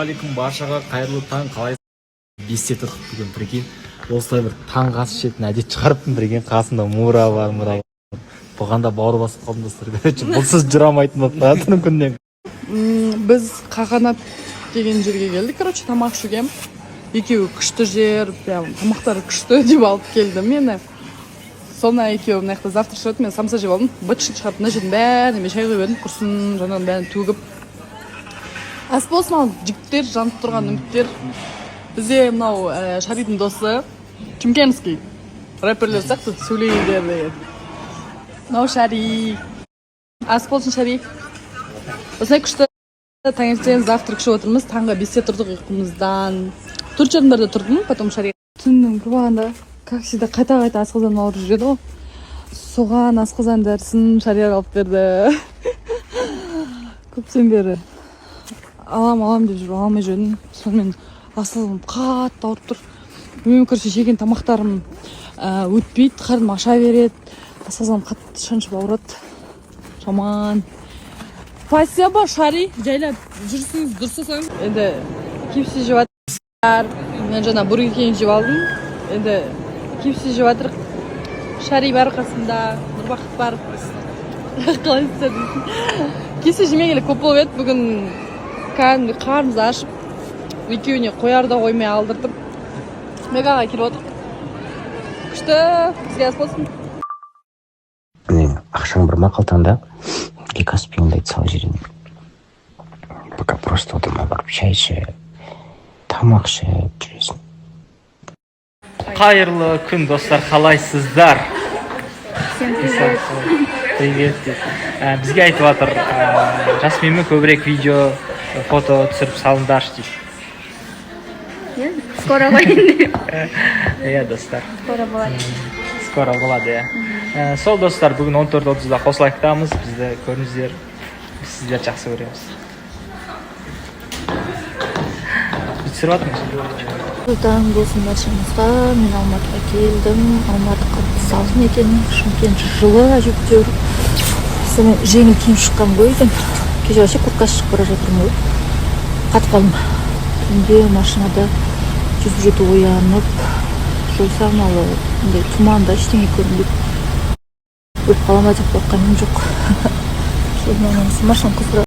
Алейкум, баршаға қайырлы таң. Қалайсыз? Бесте тұрдық бүгін, прикинь. Осылай бір таң ас ішетін әдет шығарыппын, прикинь. Қасында мура бар. Бұғанда бауыр басып қалдым достар. Короче, бұлсыз жүре алмайтын болып жатырмын күннен. Біз Қағанат деген жерге келдік, короче, тамақ ішуге. Екеуі күшті жер, прям тамақтары күшті деп алып келді мені. Соны екеуі мына жақта завтрак ішіп, мен самса жеп алдым. Бытшын шығарып мына жердің бәріне мен шай құйып едім, құрсын жаңағының бәрін төгіп. Ас болсын, ал жігіттер, жанып тұрған үміттер. Бізде мынау Шаридің досы Чумкенский рэперлер сияқты сөйлейдер деген. Мынау Шари. Ас болсын, Шари. Осылай күшті таңертең завтрак ішіп отырмыз. Таңға 5-те тұрдық ұйқымыздан. 4:30-да тұрдым, потом Шари түннің құрбағанда как всегда қайта асқазан ауырып жүреді ғой. Соған асқазан дәрісін Шариға алып берді. Көптен бері алам деп жүріп алмай жүрдім. Сонымен асқазаным қатты ауырып тұр. Мен көрсе жеген тамақтарым өтпейді, қарным аша береді. Асқазаным қатты шаншып ауырады. Жаман. Спасибо, Шари. Жайлап жүрсіңіз, дұрыстасаңыз. Енді кепси жеп жатыр. Мен жаңа Бургер Кинг жеп алдым. Енді кепси жеп жатыр. Шари бар қасымда, Нұрбақыт бар. Қалайсыздар дейсің. Кепси жемегелі көп болып еді. Бүгін кәдімгі қарымыз ашып, екеуіне қоярда қоймай алдырдым. Мегаға келіп отыр. Күшті, бізге ас болсын. Ақшаң бір ма қалтаңда? Каспиыңды айтып салып жіберейін. Пока просто отырма барып шай ішіп, тамақ ішіп жүресің. Қайырлы күн, достар, қалайсыздар? Всем привет. Привет. Бізге айтып жатыр, Жасминмен көбірек видео, фото түсіріп салыңдаршы дейді. Скоро қойын. Иә, достар. Скоро болады. Скоро болады, иә. Сол достар, бүгін 14:30-да қосылайықтамыз. Бізді көріңіздер. Біз сіздер жақсы көреміз. Түсіріп жатырмыз. Таң болсын баршаңызға. Мен Алматыға келдім. Алматы қатты салқын екен. Шымкент жылы әжептәуір. Соны жеңіл киім шыққан ғой екен. Кеше вообще куртка шығып бара жатырмын ғой. Қатып қалдым. Түнде машинада жүзіп жеті оянып, жол сағыналы, тұманда ештеңе көрінбейді. Өліп қала ма деп қорыққаным жоқ. Кейін машина қыздырады.